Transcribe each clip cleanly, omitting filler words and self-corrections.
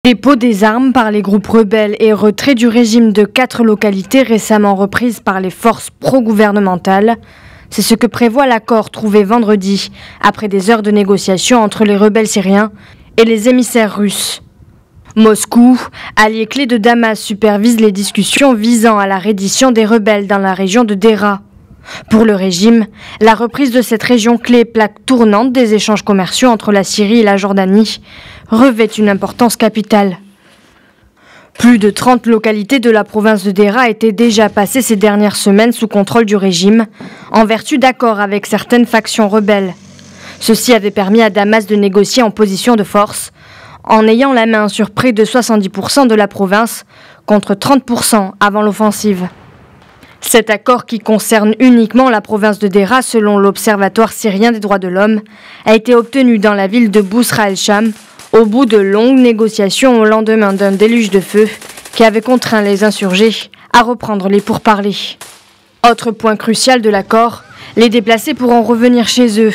Dépôt des armes par les groupes rebelles et retrait du régime de 4 localités récemment reprises par les forces pro-gouvernementales. C'est ce que prévoit l'accord trouvé vendredi, après des heures de négociations entre les rebelles syriens et les émissaires russes. Moscou, allié clé de Damas, supervise les discussions visant à la reddition des rebelles dans la région de Deraa. Pour le régime, la reprise de cette région clé, plaque tournante des échanges commerciaux entre la Syrie et la Jordanie, revêt une importance capitale. Plus de 30 localités de la province de Deraa étaient déjà passées ces dernières semaines sous contrôle du régime, en vertu d'accords avec certaines factions rebelles. Ceci avait permis à Damas de négocier en position de force, en ayant la main sur près de 70% de la province, contre 30% avant l'offensive. Cet accord, qui concerne uniquement la province de Deraa selon l'Observatoire syrien des droits de l'homme, a été obtenu dans la ville de Bousra el-Cham, au bout de longues négociations au lendemain d'un déluge de feu qui avait contraint les insurgés à reprendre les pourparlers. Autre point crucial de l'accord, les déplacés pourront revenir chez eux.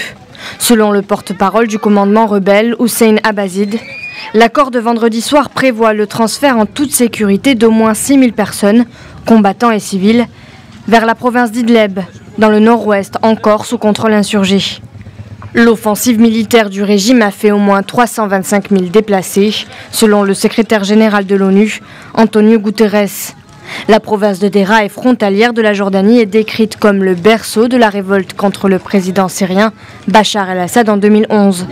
Selon le porte-parole du commandement rebelle, Hussein Abbazid, l'accord de vendredi soir prévoit le transfert en toute sécurité d'au moins 6000 personnes, combattants et civils, vers la province d'Idleb, dans le nord-ouest, encore sous contrôle insurgé. L'offensive militaire du régime a fait au moins 325 000 déplacés, selon le secrétaire général de l'ONU, Antonio Guterres. La province de Deraa est frontalière de la Jordanie et décrite comme le berceau de la révolte contre le président syrien Bachar el-Assad en 2011.